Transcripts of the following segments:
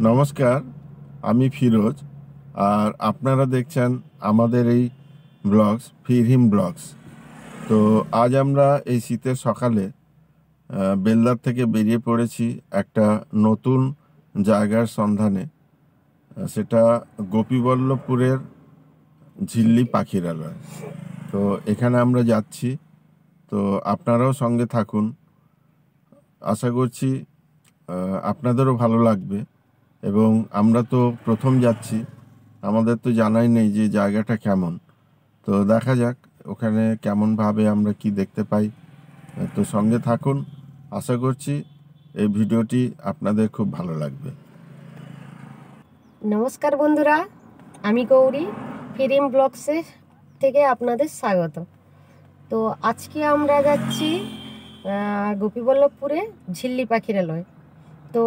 নমস্কার, আমি ফিরোজ। আর আপনারা দেখছেন আমাদের এই ব্লগস ফিরহিম ব্লগস। তো আজ আমরা এই শীতের সকালে বেলদার থেকে বেরিয়ে পড়েছি একটা নতুন জায়গার সন্ধানে। সেটা গোপীবল্লভপুরের ঝিল্লি পাখিরালয়। তো এখানে আমরা যাচ্ছি, তো আপনারাও সঙ্গে থাকুন। আশা করছি আপনাদেরও ভালো লাগবে। এবং আমরা তো প্রথম যাচ্ছি, আমাদের তো জানাই নেই যে জায়গাটা কেমন। তো দেখা যাক ওখানে কেমনভাবে আমরা কি দেখতে পাই। তো সঙ্গে থাকুন, আশা করছি এই ভিডিওটি আপনাদের খুব ভালো লাগবে। নমস্কার বন্ধুরা, আমি গৌরী, ফিরিম ব্লগসে থেকে আপনাদের স্বাগত। তো আজকে আমরা যাচ্ছি গোপীবল্লভপুরে ঝিল্লি পাখিরালয়। তো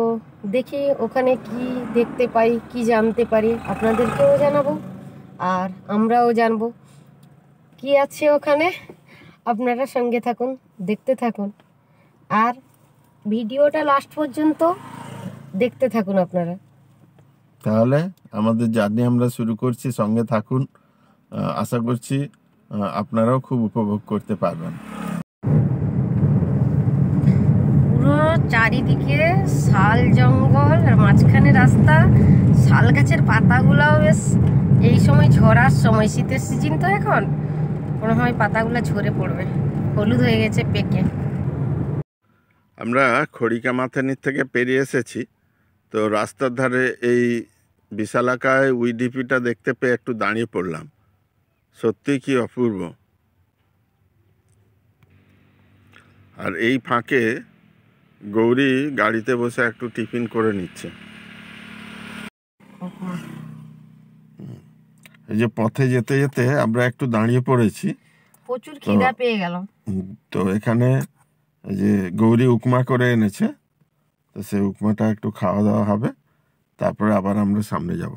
দেখি ওখানে কি দেখতে পাই, কি জানতে পারি, আপনাদেরকেও জানাবো আর আমরাও জানবো কি আছে ওখানে। আপনারা সঙ্গে থাকুন, দেখতে থাকুন আর ভিডিওটা লাস্ট পর্যন্ত দেখতে থাকুন আপনারা। তাহলে আমাদের জার্নি আমরা শুরু করছি, সঙ্গে থাকুন। আশা করছি আপনারাও খুব উপভোগ করতে পারবেন। পুরো চারিদিকে শাল জঙ্গল আর মাঝখানে রাস্তা। শাল গাছের পাতাগুলাও বেশ এই সময় ঝরার সময়, শীতের সিজন তো এখন মনে হয় পাতাগুলো ঝরে পড়বে, হলুদ হয়ে গেছে পেকে। আমরা খড়িকা মাথানির থেকে পেরিয়ে এসেছি। তো রাস্তার ধারে এই বিশালাকায় উইডিপিটা দেখতে পেয়ে একটু দাঁড়িয়ে পড়লাম। সত্যি কি অপূর্ব। আর এই ফাঁকে গৌরী গাড়িতে বসে একটু টিফিন করে নিচ্ছে। এই যে পথে যেতে যেতে আমরা একটু দাঁড়িয়ে পড়েছি, প্রচুর খিদা পেয়ে গেল। তো এখানে এই যে গৌরী উপমা করে এনেছে, তো সেই উপমাটা একটু খাওয়া দাওয়া হবে, তারপরে আবার আমরা সামনে যাব।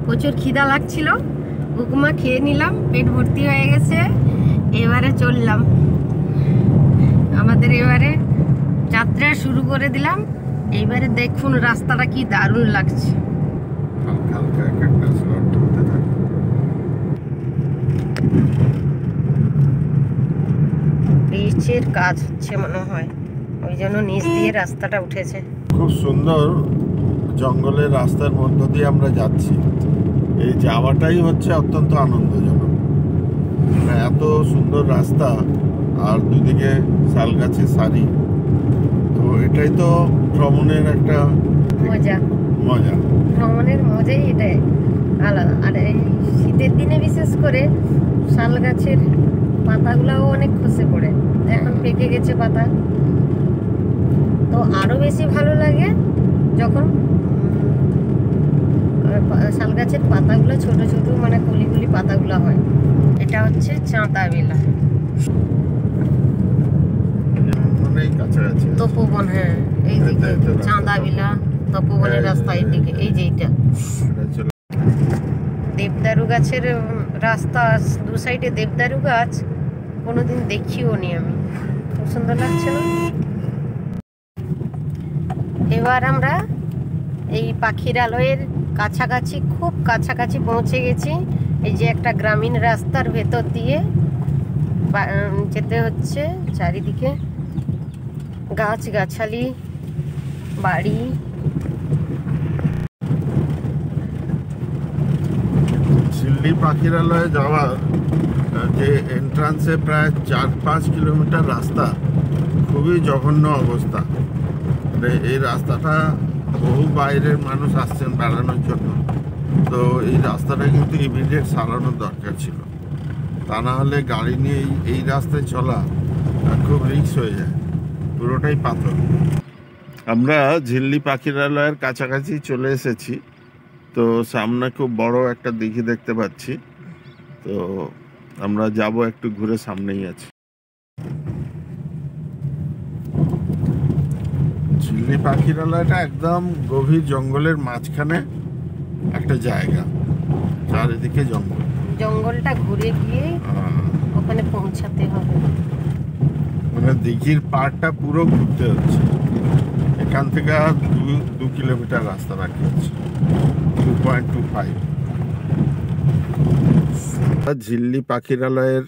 প্রচুর খিদা লাগছিল, উপমা খেয়ে নিলাম, পেট ভর্তি হয়ে গেছে। এবারে চললাম, আমাদের এবারে যাত্রা শুরু করে দিলাম। এইবারে দেখুন রাস্তাটা কি দারুণ লাগছে। ব্রিজের কাজ হচ্ছে মনে হয়, ওই জন্য নিচ দিয়ে রাস্তাটা উঠেছে। খুব সুন্দর জঙ্গলের রাস্তার মধ্য দিয়ে আমরা যাচ্ছি। এই যাওয়াটাই হচ্ছে অত্যন্ত আনন্দজনক। এত সুন্দর রাস্তা আর দুদিকে শাল গাছের সারি। তো এটাই তো ভ্রমণের একটা মজা। ভ্রমণের মজাই এটাই আলাদা। আর এই শীতের দিনে বিশেষ করে শাল গাছের পাতাগুলাও অনেক খসে পড়ে, এখন পেকে গেছে পাতা। তো আরো বেশি ভালো লাগে যখন শাল গাছের পাতাগুলো ছোট ছোট, মানে কলিগুলি পাতাগুলো হয়। এটা হচ্ছে চাঁদা বেলা তপোবন। হ্যাঁ, এই দিকে চাঁদা বেলা তপোবনের রাস্তা, এই দিকে এই যে এইটা দেবদারু গাছের রাস্তা, দু সাইডে দেবদারু গাছ। কোনোদিন দেখিও নি আমি, খুব সুন্দর লাগছে না? এবার আমরা এই পাখিরালয়ের কাছাকাছি, খুব কাছাকাছি পৌঁছে গেছি। এই যে একটা গ্রামীণ রাস্তার ভেতর দিয়ে যেতে হচ্ছে, চারিদিকে গাছ গাছালি, বাড়ি। ঝিল্লি পাখিরালয়ে যাওয়ার যে এন্ট্রান্সে প্রায় 4-5 কিলোমিটার রাস্তা, খুবই জঘন্য অবস্থা। এই রাস্তাটা বহু বাইরের মানুষ আসছেন বেড়ানোর জন্য। তো এই রাস্তাটা কিন্তু ইমিডিয়েট সারানোর দরকার ছিল, তা না হলে গাড়ি নিয়ে এই রাস্তায় চলা খুব রিস্ক হয়ে যায়, পুরোটাই পাথর। আমরা ঝিল্লি পাখিরালয়ের কাছাকাছি চলে এসেছি। তো সামনে খুব বড় একটা দিঘি দেখতে পাচ্ছি। তো আমরা যাব, একটু ঘুরে সামনেই আছি। ঝিল্লি পাখিরালয়টা একদম গভীর জঙ্গলের মাঝখানে একটা জায়গা, চারিদিকে জঙ্গল। জঙ্গলটা ঘুরে গিয়ে ওখানে পৌঁছাতে হবে, মানে দিঘির পাড়টা পুরো ঘুরতে হচ্ছে। এখান থেকে 2 কিলোমিটার রাস্তা বাকি আছে, 2.25। ঝিল্লি পাখিরালয়ের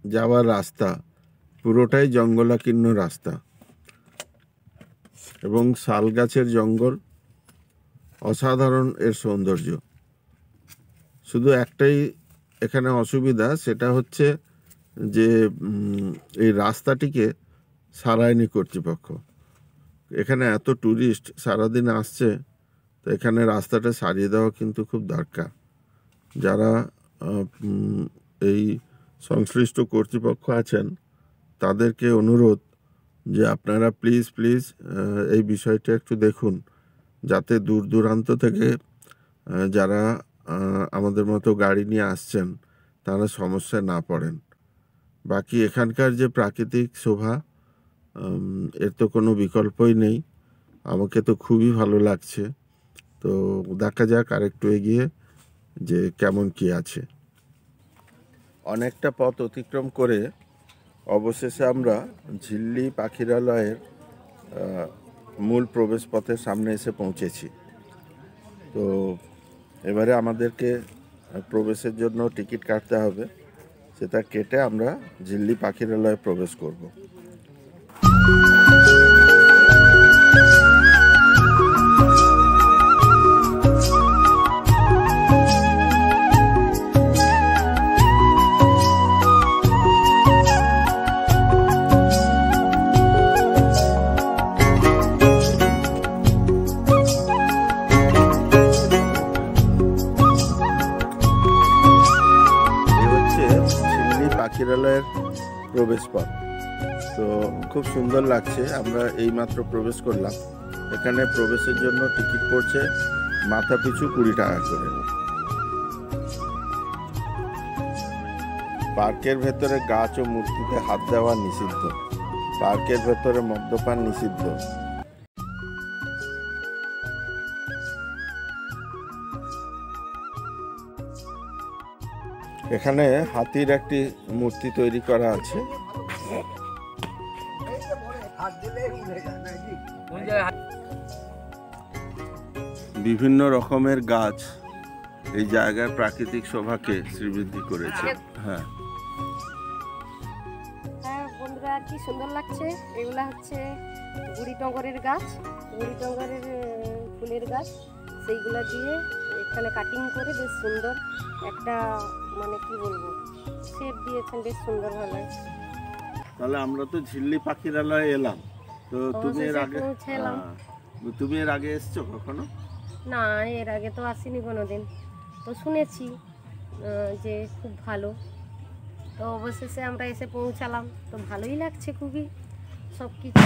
যাওয়ার রাস্তা পুরোটাই জঙ্গলাকীর্ণ রাস্তা এবং শাল গাছের জঙ্গল, অসাধারণ এর সৌন্দর্য। শুধু একটাই এখানে অসুবিধা, সেটা হচ্ছে যে এই রাস্তাটিকে সারায়নি কর্তৃপক্ষ। এখানে এত ট্যুরিস্ট সারাদিন আসছে, তো এখানে রাস্তাটা সারিয়ে দেওয়া কিন্তু খুব দরকার। যারা এই সংশ্লিষ্ট কর্তৃপক্ষ আছেন তাদেরকে অনুরোধ যে আপনারা প্লিজ এই বিষয়টা একটু দেখুন, যাতে দূর দূরান্ত থেকে যারা আমাদের মতো গাড়ি নিয়ে আসছেন তারা সমস্যায় না পড়েন। বাকি এখানকার যে প্রাকৃতিক শোভা, এর তো কোনো বিকল্পই নেই। আমাকে তো খুবই ভালো লাগছে। তো দেখা যাক আরেকটু এগিয়ে যে কেমন কি আছে। অনেকটা পথ অতিক্রম করে অবশেষে আমরা ঝিল্লি পাখিরালয়ের মূল প্রবেশ পথের সামনে এসে পৌঁছেছি। তো এবারে আমাদেরকে প্রবেশের জন্য টিকিট কাটতে হবে, সেটা কেটে আমরা ঝিল্লি পাখিরালয়ে প্রবেশ করব। পাখিরালয়ের প্রবেশ পথ তো খুব সুন্দর লাগছে। আমরা এইমাত্র প্রবেশ করলাম। এখানে প্রবেশের জন্য টিকিট পড়ছে মাথা পিছু 20 টাকা করে। পার্কের ভেতরে গাছ ও মূর্তিতে হাত দেওয়া নিষিদ্ধ। পার্কের ভেতরে মদ্যপান নিষিদ্ধ। এখানে হাতির একটি মূর্তি তৈরি করা আছে। বিভিন্ন রকমের গাছ এই জায়গার প্রাকৃতিক শোভাকে শ্রীবৃদ্ধি করেছে। হ্যাঁ বন্ধুরা, কি সুন্দর লাগছে। এগুলা হচ্ছে বুড়ি টগরের গাছ, বুড়ি টগরের ফুলের গাছ। সেইগুলা দিয়ে এখানে কাটিং করে বেশ সুন্দর একটা, মানে কি বলবো, শেপ দিয়েছেন, বেশ সুন্দর ভালো। তাহলে আমরা তো ঝিল্লি পাখিরালয়ে এলাম। তো তুমি এর আগে এসছো কখনো? না, এর আগে তো আসিনি কোনোদিন। তো শুনেছি যে খুব ভালো। তো অবশেষে আমরা এসে পৌঁছালাম। তো ভালোই লাগছে খুবই সব কিছু।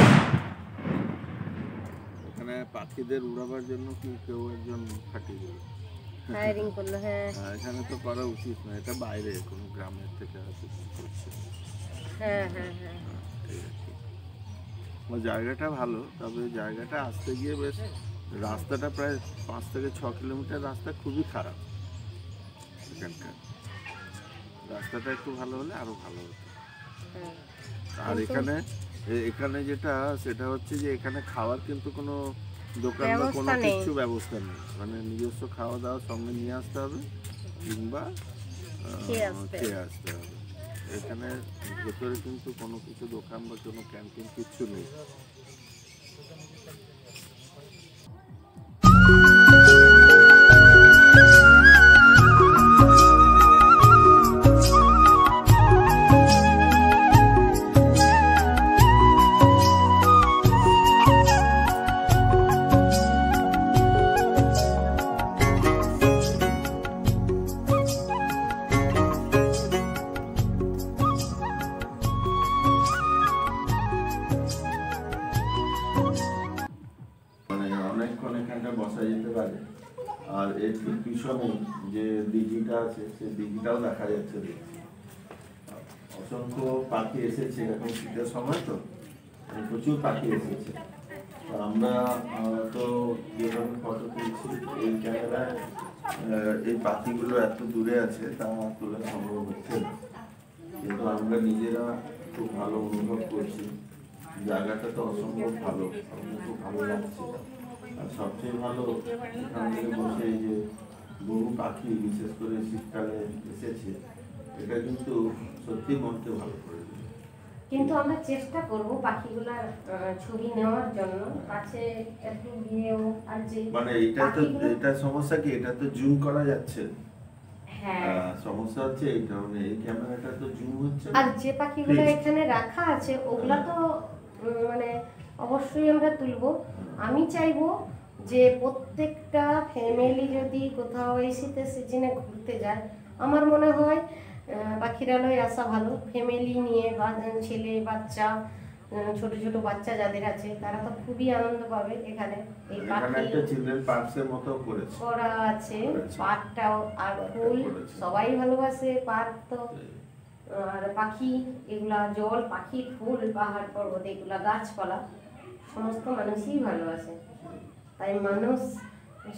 এখানে পাখিদের উড়াবার জন্য কি কেউ একজন ফাটিয়ে দিল, ফায়ারিং করলো? হ্যাঁ, এখানে তো করা উচিত না, এটা বাইরে কোনো গ্রামের থেকে আসে করছে। হ্যাঁ হ্যাঁ হ্যাঁ, জায়গাটা ভালো, তবে জায়গাটা আসতে গিয়ে বেশ রাস্তাটা প্রায় 5 থেকে 6 কিলোমিটার রাস্তা খুবই খারাপ। এখানকার রাস্তাটা একটু ভালো হলে আরো ভালো হতো। আর এখানে যেটা সেটা হচ্ছে যে এখানে খাওয়ার কিন্তু কোনো দোকান বা কোনো কিছু ব্যবস্থা নেই। মানে নিজস্ব খাওয়া দাওয়া সঙ্গে নিয়ে আসতে হবে কিংবা খেয়ে আসতে হবে। এখানে ভেতরে কিন্তু কোনো কিছু দোকান বা কোনো ক্যান্টিন কিচ্ছু নেই। বসা যেতে পারে। আর এর ঠিক পিছনে যে দিঘিটা আছে সেই দিঘিটাও দেখা যাচ্ছে। অসংখ্য পাখি এসেছে, এখন শীতের সময় তো প্রচুর পাখি এসেছে। আমরা তো যেভাবে ফটো তুলছি এই ক্যামেরায়, এই পাখিগুলো এত দূরে আছে তা তোলা সম্ভব হচ্ছে না, কিন্তু আমরা নিজেরা খুব ভালো অনুভব করছি জায়গাটা তো অসম্ভব ভালো, আমাদের খুব ভালো লাগছে। আর সবচেয়ে ভালো এখান থেকে বসে এই যে বহু পাখি বিশেষ করে শীতকালে এসেছে, এটা কিন্তু সত্যি মনকে ভালো করে দেবে। কিন্তু আমরা চেষ্টা করব পাখিগুলার ছবি নেওয়ার জন্য, কাছে একটু গিয়েও। আর যে মানে এটা সমস্যা কি, এটা তো জুম করা যাচ্ছে। হ্যাঁ, সমস্যা হচ্ছে এই কারণে এই ক্যামেরাটা তো জুম হচ্ছে। আর যে পাখিগুলো এখানে রাখা আছে ওগুলা তো মানে অবশ্যই আমরা তুলবো। আমি চাইবো যে প্রত্যেকটা ফ্যামিলি যদি কোথাও এই শীতের সিজনে ঘুরতে যায়, আমার মনে হয় পাখিরালয়ে আসা ভালো। ফ্যামিলি নিয়ে বা ছেলে বাচ্চা, ছোট ছোট বাচ্চা যাদের আছে তারা তো খুবই আনন্দ পাবে এখানে। এই এখানে একটা চিলড্রেন পার্কের মতো করা আছে, পার্কটাও। আর ফুল সবাই ভালোবাসে পার্ক তো। আর পাখি এগুলা, জল, পাখি, ফুল, পাহাড় পর্বত, এগুলা গাছপালা সমস্ত মানুষই ভালোবাসে। তাই মানুষ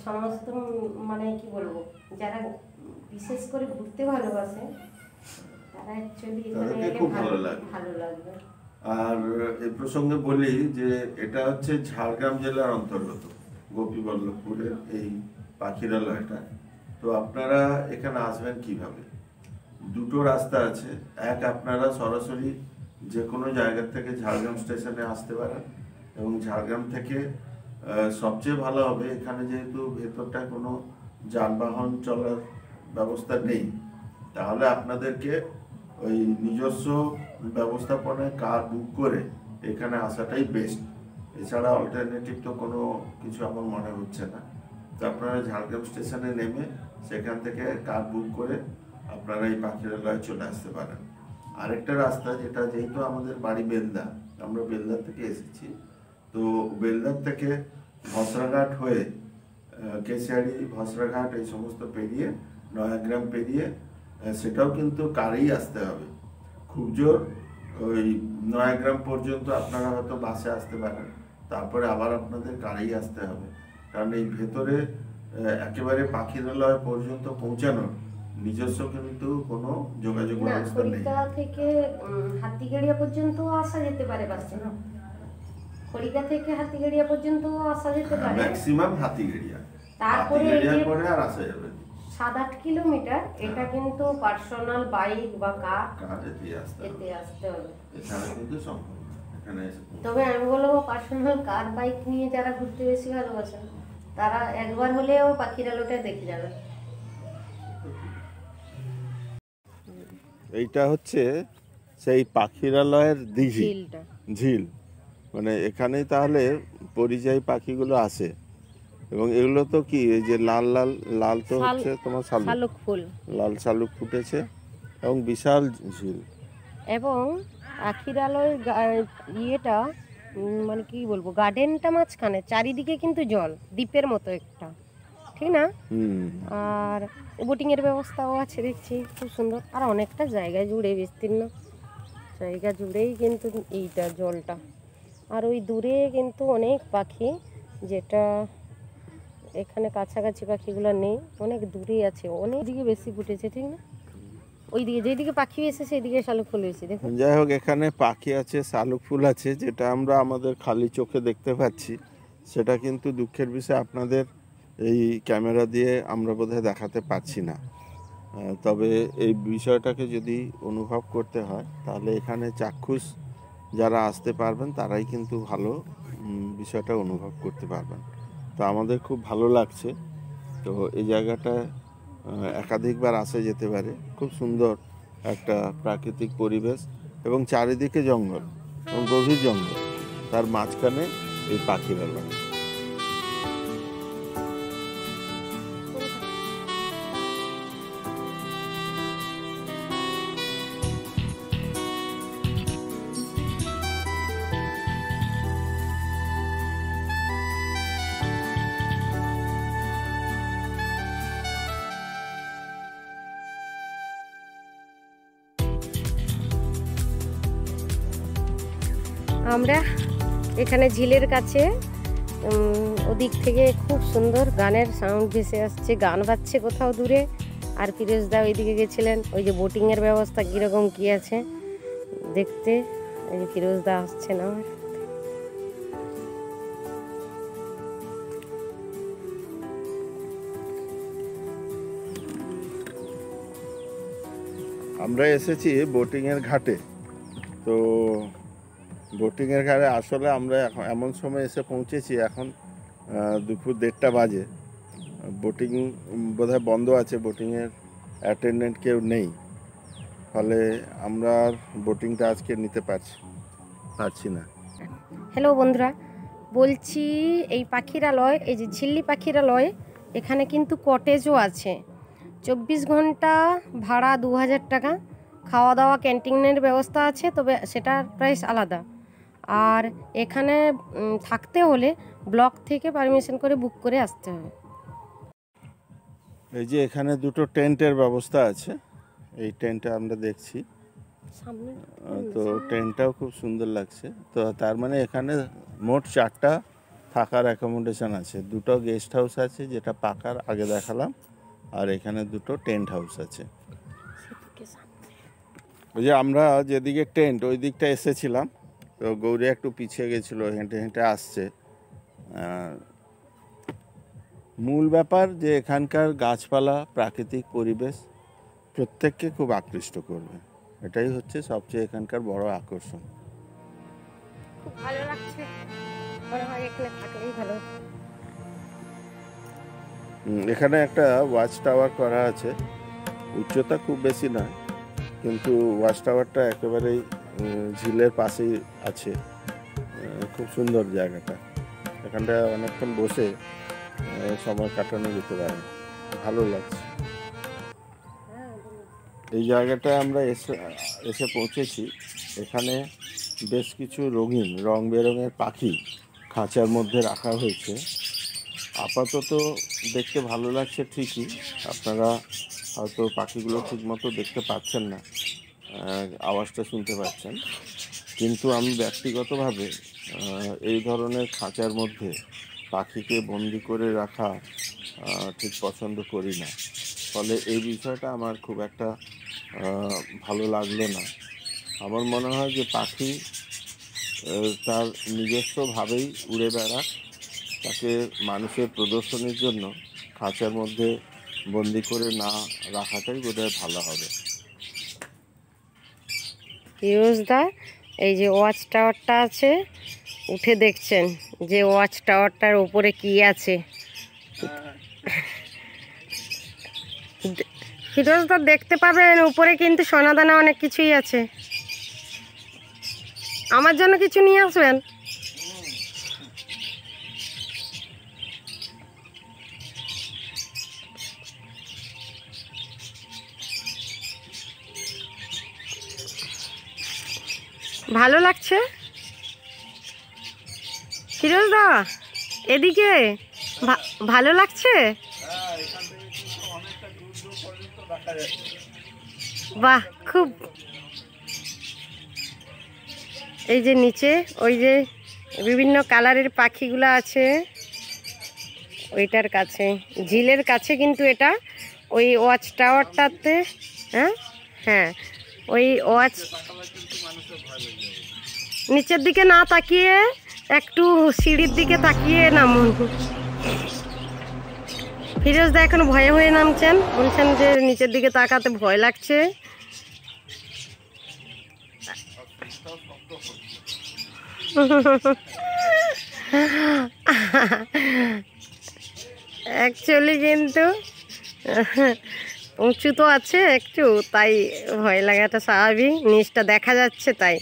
সমস্ত মানে কি বলবো, যারা বিশেষ করে ঘুরতে ভালোবাসে তারা অ্যাকচুয়ালি এখানে এলে ভালো লাগবে। আর এই প্রসঙ্গে বলি যে এটা হচ্ছে ঝাড়গ্রাম জেলার অন্তর্গত গোপীবল্লভপুরের এই পাখিরালয়টা। তো আপনারা এখানে আসবেন কিভাবে? দুটো রাস্তা আছে। এক, আপনারা সরাসরি যে কোনো জায়গা থেকে ঝাড়গ্রাম স্টেশনে আসতে পারেন, এবং ঝাড়গ্রাম থেকে সবচেয়ে ভালো হবে, এখানে যেহেতু ভেতরটা কোনো যানবাহন চলার ব্যবস্থা নেই, তাহলে আপনাদেরকে ওই নিজস্ব ব্যবস্থাপনায় কার বুক করে এখানে আসাটাই বেস্ট। এছাড়া অল্টারনেটিভ তো কোনো কিছু আমার মনে হচ্ছে না। তো আপনারা ঝাড়গ্রাম স্টেশনে নেমে সেখান থেকে কার বুক করে আপনারা এই পাখিরালয়ে চলে আসতে পারেন। আরেকটা রাস্তা, যেটা যেহেতু আমাদের বাড়ি বেলদা, আমরা বেলদার থেকে এসেছি, তো বেলদার থেকে ভসরাঘাট হয়ে কেশিয়াড়ি, ভসরাঘাট এই সমস্ত পেরিয়ে নয়াগ্রাম পেরিয়ে সেটাও কিন্তু কারেই আসতে হবে। খুব জোর ওই নয়াগ্রাম পর্যন্ত আপনারা হয়তো বাসে আসতে পারেন, তারপরে আবার আপনাদের কারেই আসতে হবে। কারণ এই ভেতরে একেবারে পাখিরালয় পর্যন্ত পৌঁছানোর নিজস্ব কিন্তু কোনো যোগাযোগ ব্যবস্থা নেই। খড়িকা থেকে হাতিগাড়িয়া পর্যন্ত আসা যেতে পারে বাসে, না? খড়িকা থেকে হাতিগাড়িয়া পর্যন্ত আসা যেতে পারে, ম্যাক্সিমাম হাতিগাড়িয়া। তারপরে পরে আর আসা যাবে 7-8 কিলোমিটার, এটা কিন্তু পার্সোনাল বাইক বা কার এতে আসতে হবে। এখানে কিন্তু সম্ভব না এখানে। তবে আমি বলবো পার্সোনাল কার বাইক নিয়ে যারা ঘুরতে বেশি ভালোবাসেন তারা একবার হলেও পাখিরালয়টা দেখে যাবে। এইটা হচ্ছে সেই পাখিরালয়ের দিঘি, ঝিল। মানে এখানেই তাহলে পরিযায়ী পাখিগুলো আসে। এবং এগুলো তো কি, এই যে লাল লাল লাল তো হচ্ছে তোমার শালুক ফুল, লাল শালুক ফুটেছে, এবং বিশাল ঝিল। এবং পাখিরালয়ের ইয়েটা মানে কি বলবো, গার্ডেনটা মাঝখানে, চারিদিকে কিন্তু জল, দ্বীপের মতো একটা, ঠিক না? আর বোটিং এর ব্যবস্থাও আছে দেখছি, খুব সুন্দর। আর অনেকটা জায়গা জুড়ে, বিস্তীর্ণ জায়গা জুড়েই কিন্তু এইটা জলটা। আর ওই দূরে কিন্তু অনেক পাখি, যেটা এখানে কাছাকাছি পাখিগুলো নেই, অনেক দূরে আছে, অনেক দিকে বেশি ফুটেছে, ঠিক না? ওইদিকে যেদিকে পাখি এসে সেইদিকে শালুক ফুল এসে দেখুন। যাই হোক, এখানে পাখি আছে, শালুক ফুল আছে, যেটা আমরা আমাদের খালি চোখে দেখতে পাচ্ছি, সেটা কিন্তু দুঃখের বিষয় আপনাদের এই ক্যামেরা দিয়ে আমরা বোধহয় দেখাতে পারছি না। তবে এই বিষয়টাকে যদি অনুভব করতে হয়, তাহলে এখানে চাক্ষুষ যারা আসতে পারবেন তারাই কিন্তু ভালো বিষয়টা অনুভব করতে পারবেন। তো আমাদের খুব ভালো লাগছে। তো এই জায়গাটা একাধিকবার আসা যেতে পারে। খুব সুন্দর একটা প্রাকৃতিক পরিবেশ, এবং চারিদিকে জঙ্গল, এবং গভীর জঙ্গল, তার মাঝখানে এই পাখিরালয়। আমরা এখানে ঝিলের কাছে, ওদিক থেকে খুব সুন্দর গানের সাউন্ড ভেসে আসছে, গান বাজছে কোথাও দূরে। আর ফিরোজদা ওইদিকে গেছিলেন, ওই যে বোটিংয়ের ব্যবস্থা কীরকম কী আছে দেখতে। এই যে ফিরোজদা আসছে না, আমরা এসেছি বোটিংয়ের ঘাটে। তো বোটিংয়ের ঘাটে আসলে আমরা এখন এমন সময় এসে পৌঁছেছি, এখন দুপুর 1:30 বাজে। বোটিং বোধহয় বন্ধ আছে, বোটিংয়ের অ্যাটেন্ডেন্ট কেউ নেই, ফলে আমরা আর বোটিংটা আজকে নিতে পারছি না। হ্যালো বন্ধুরা, বলছি এই পাখিরালয়, এই যে ঝিল্লি পাখিরালয়, এখানে কিন্তু কটেজও আছে। 24 ঘন্টা ভাড়া 2000 টাকা, খাওয়া দাওয়া ক্যান্টিনের ব্যবস্থা আছে, তবে সেটার প্রাইস আলাদা। আর এখানে থাকতে হলে ব্লক থেকে পারমিশন করে বুক করে আসতে হবে। এই যে এখানে দুটো টেন্টের ব্যবস্থা আছে, এই টেন্টটা আমরা দেখছি। তো টেন্টটাও খুব সুন্দর লাগছে। তো তার মানে এখানে মোট 4টা থাকার অ্যাকোমোডেশন আছে। 2টো গেস্ট হাউস আছে, যেটা পাকার আগে দেখালাম, আর এখানে 2টো টেন্ট হাউস আছে। ওই যে আমরা যেদিকে টেন্ট ওই দিকটা এসেছিলাম, তো গৌরী একটু পিছিয়ে গেছিলো, হেঁটে হেঁটে আসছে। মূল ব্যাপার যে এখানকার গাছপালা, প্রাকৃতিক পরিবেশ প্রত্যেককে খুব আকৃষ্ট করবে, এটাই হচ্ছে সবচেয়ে এখানকার বড় আকর্ষণ। খুব ভালো লাগছে, মনে হয় এখানে থাকলেই ভালো। এখানে একটা ওয়াচ টাওয়ার করা আছে, উচ্চতা খুব বেশি নয়, কিন্তু ওয়াচ টাওয়ারটা একেবারেই ঝিলের পাশেই আছে। খুব সুন্দর জায়গাটা, এখানটা অনেকক্ষণ বসে সময় কাটানো যেতে পারে, ভালো লাগছে। এই জায়গাটায় আমরা এসে পৌঁছেছি। এখানে বেশ কিছু রঙিন, রং বেরঙের পাখি খাঁচার মধ্যে রাখা হয়েছে। আপাতত দেখতে ভালো লাগছে ঠিকই, আপনারা হয়তো পাখিগুলো ঠিকমতো দেখতে পাচ্ছেন না, আওয়াজটা শুনতে পাচ্ছেন, কিন্তু আমি ব্যক্তিগতভাবে এই ধরনের খাঁচার মধ্যে পাখিকে বন্দি করে রাখা ঠিক পছন্দ করি না। ফলে এই বিষয়টা আমার খুব একটা ভালো লাগলো না। আমার মনে হয় যে পাখি তার নিজস্বভাবেই উড়ে বেড়াক, তাকে মানুষের প্রদর্শনীর জন্য খাঁচার মধ্যে বন্দি করে না রাখাটাই বোধহয় ভালো হবে। ফিরোজদা, এই যে ওয়াচ টাওয়ারটা আছে, উঠে দেখছেন যে ওয়াচ টাওয়ারটার উপরে কি আছে। ফিরোজদা দেখতে পাবেন উপরে কিন্তু সোনাদানা অনেক কিছুই আছে। আমার জন্য কিছু নিয়ে আসবেন। ভালো লাগছে ফিরোজদা, এদিকে ভালো লাগছে। বাহ, খুব। এই যে নিচে ওই যে বিভিন্ন কালারের পাখিগুলো আছে, ওইটার কাছে, ঝিলের কাছে কিন্তু এটা, ওই ওয়াচ টাওয়ারটাতে। হ্যাঁ হ্যাঁ, ওই ওয়াচ নিচের দিকে না তাকিয়ে একটু সিঁড়ির দিকে তাকিয়ে নামুন। ফিরোজদা এখন ভয়ে ভয়ে নামছেন, বলছেন যে নিচের দিকে তাকাতে ভয় লাগছে। অ্যাকচুয়ালি কিন্তু উঁচু তো আছে একটু, তাই ভয় লাগাটা স্বাভাবিক, নিচটা দেখা যাচ্ছে তাই।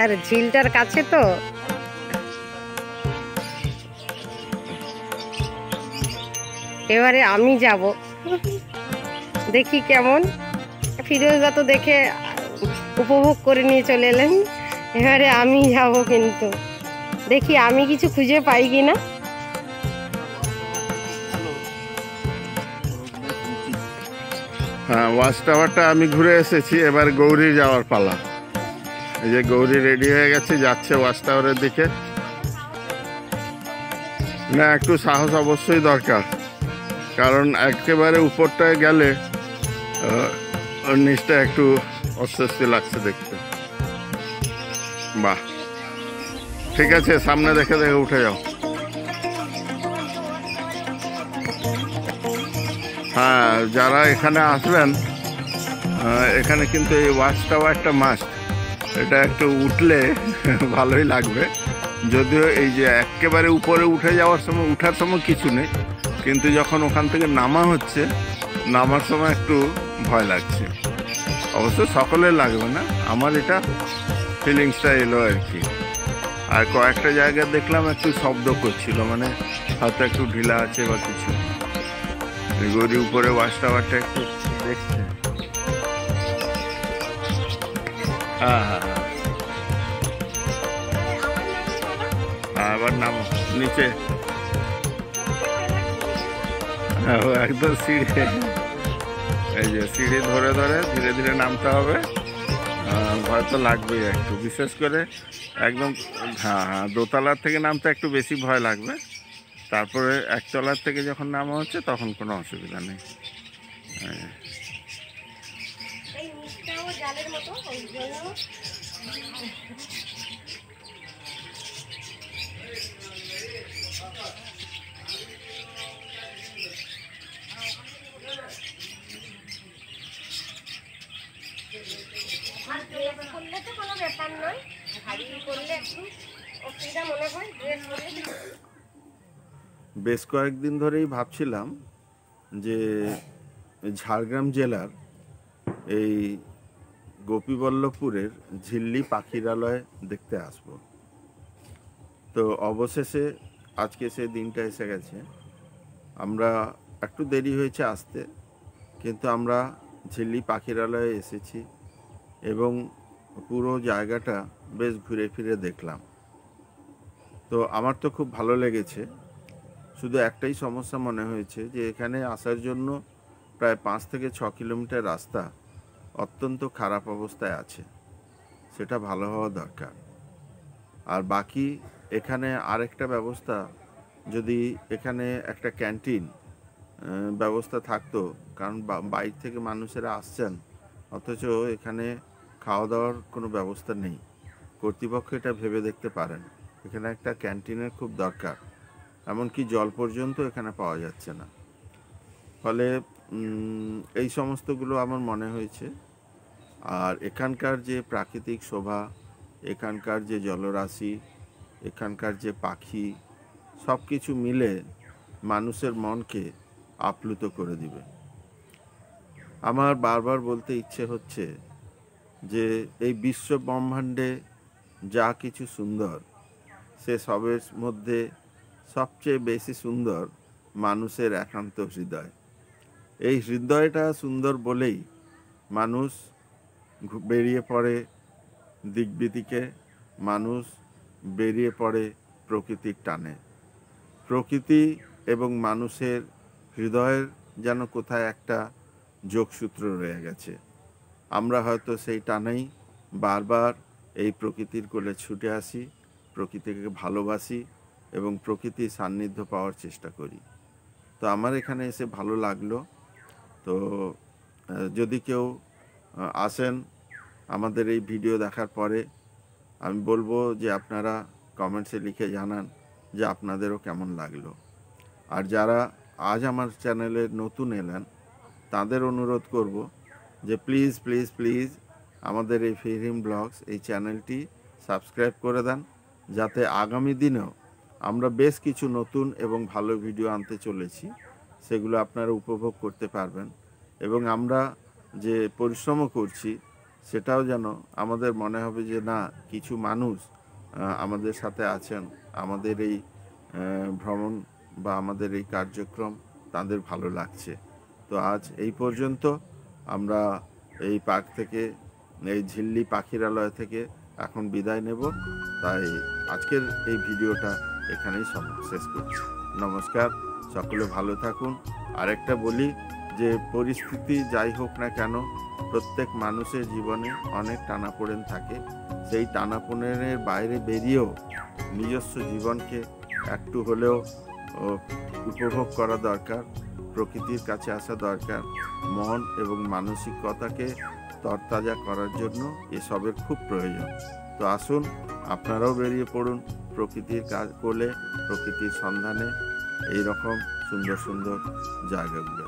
আর ঝিলটার কাছে তো, এবারে আমি যাব, দেখি কেমন। ফিরোজদা তো দেখে উপভোগ করে নিয়ে চলে এলেন, এবারে আমি যাব, কিন্তু দেখি আমি কিছু খুঁজে পাই কিনা। হ্যাঁ, ওয়াচ টাওয়ারটা আমি ঘুরে এসেছি, এবার গৌরী যাওয়ার পালা। এই যে গৌরী রেডি হয়ে গেছে, যাচ্ছে ওয়াচ টাওয়ারের দিকে। না, একটু সাহস অবশ্যই দরকার, কারণ একেবারে উপরটায় গেলে নিচটা একটু অস্বস্তি লাগছে দেখতে। বাহ, ঠিক আছে, সামনে দেখে দেখে উঠে যাও। হ্যাঁ, যারা এখানে আসবেন, এখানে কিন্তু এই ওয়াচ টাওয়ারটা মাস্ট, এটা একটু উঠলে ভালোই লাগবে। যদিও এই যে একেবারে উপরে উঠে যাওয়ার সময়, উঠার সময় কিছু নেই, কিন্তু যখন ওখান থেকে নামা হচ্ছে, নামার সময় একটু ভয় লাগছে। অবশ্য সকলের লাগবে না, আমার এটা ফিলিংসটা এলো আর কি। আর কয়েকটা জায়গায় দেখলাম একটু শব্দ করছিল, মানে হয়তো একটু ঢিলা আছে বা কিছু। গড়ি উপরে ওয়াচ টাওয়ারটা একটু দেখছে। হ্যাঁ হ্যাঁ হ্যাঁ, আবার নামো নিচে। হ্যাঁ, একদম সিঁড়ি, এই যে সিঁড়ি ধরে ধরে ধীরে ধীরে নামতে হবে। ভয় তো লাগবেই একটু, বিশেষ করে একদম। হ্যাঁ হ্যাঁ, দোতলার থেকে নামতে একটু বেশি ভয় লাগবে। তারপরে একতলার থেকে যখন নামা হচ্ছে তখন কোনো অসুবিধা নেই। বেশ কয়েকদিন ধরেই ভাবছিলাম যে ঝাড়গ্রাম জেলার এই গোপীবল্লভপুরের ঝিল্লি পাখিরালয় দেখতে আসব। তো অবশেষে আজকে সে দিনটা এসে গেছে। আমরা একটু দেরি হয়েছে আসতে, কিন্তু আমরা ঝিল্লি পাখিরালয়ে এসেছি এবং পুরো জায়গাটা বেশ ঘুরে ফিরে দেখলাম। তো আমার তো খুব ভালো লেগেছে। শুধু একটাই সমস্যা মনে হয়েছে যে এখানে আসার জন্য প্রায় 5 থেকে 6 কিলোমিটার রাস্তা অত্যন্ত খারাপ অবস্থায় আছে, সেটা ভালো হওয়া দরকার। আর বাকি এখানে আরেকটা ব্যবস্থা, যদি এখানে একটা ক্যান্টিন ব্যবস্থা থাকতো, কারণ বাইরে থেকে মানুষেরা আসছেন, অথচ এখানে খাওয়া দাওয়ার কোনো ব্যবস্থা নেই। কর্তৃপক্ষ এটা ভেবে দেখতে পারেন, এখানে একটা ক্যান্টিনের খুব দরকার। এমনকি জল পর্যন্ত এখানে পাওয়া যাচ্ছে না। ফলে এই সমস্তগুলো আমার মনে হয়েছে। আর এখানকার যে প্রাকৃতিক শোভা, এখানকার যে জলরাশি, এখানকার যে পাখি, সব কিছু মিলে মানুষের মনকে আপ্লুত করে দিবে। আমার বারবার বলতে ইচ্ছে হচ্ছে যে এই বিশ্ব ব্রহ্মাণ্ডে যা কিছু সুন্দর, সে সবের মধ্যে সবচেয়ে বেশি সুন্দর মানুষের একান্ত হৃদয়। এই হৃদয়টা সুন্দর বলেই মানুষ বেরিয়ে পড়ে দিকবিদিকে, মানুষ বেরিয়ে পড়ে প্রকৃতির টানে। প্রকৃতি এবং মানুষের হৃদয়ের যেন কোথায় একটা যোগসূত্র রয়ে গেছে। আমরা হয়তো সেই টানেই বারবার এই প্রকৃতির কোলে ছুটে আসি, প্রকৃতিকে ভালোবাসি এবং প্রকৃতির সান্নিধ্য পাওয়ার চেষ্টা করি। তো আমার এখানে এসে ভালো লাগলো। তো যদি কেউ আসেন আমাদের এই ভিডিও দেখার পরে, আমি বলবো যে আপনারা কমেন্টসে লিখে জানান যে আপনাদেরও কেমন লাগলো। আর যারা আজ আমার চ্যানেলে নতুন এলেন, তাদের অনুরোধ করব যে প্লিজ প্লিজ প্লিজ আমাদের এই ফিরহিম ব্লগস এই চ্যানেলটি সাবস্ক্রাইব করে দেন, যাতে আগামী দিনেও আমরা বেশ কিছু নতুন এবং ভালো ভিডিও আনতে চলেছি, সেগুলো আপনারা উপভোগ করতে পারবেন। এবং আমরা যে পরিশ্রমও করছি, সেটাও যেন আমাদের মনে হবে যে না, কিছু মানুষ আমাদের সাথে আছেন, আমাদের এই ভ্রমণ বা আমাদের এই কার্যক্রম তাদের ভালো লাগছে। তো আজ এই পর্যন্ত। আমরা এই পার্ক থেকে, এই ঝিল্লি পাখিরালয় থেকে এখন বিদায় নেব। তাই আজকের এই ভিডিওটা এখানেই শেষ করছি। নমস্কার, সকলে ভালো থাকুন। আরেকটা বলি যে পরিস্থিতি যাই হোক না কেন, প্রত্যেক মানুষের জীবনে অনেক টানাপোড়েন থাকে। সেই টানাপোড়েনের বাইরে বেরিয়েও নিজস্ব জীবনকে একটু হলেও উপভোগ করা দরকার, প্রকৃতির কাছে আসা দরকার। মন এবং মানসিকতাকে তরতাজা করার জন্য এসবের খুব প্রয়োজন। তো আসুন, আপনারাও বেরিয়ে পড়ুন, প্রকৃতির কাজ কোলে, প্রকৃতির সন্ধানে, এইরকম সুন্দর সুন্দর জায়গাগুলো।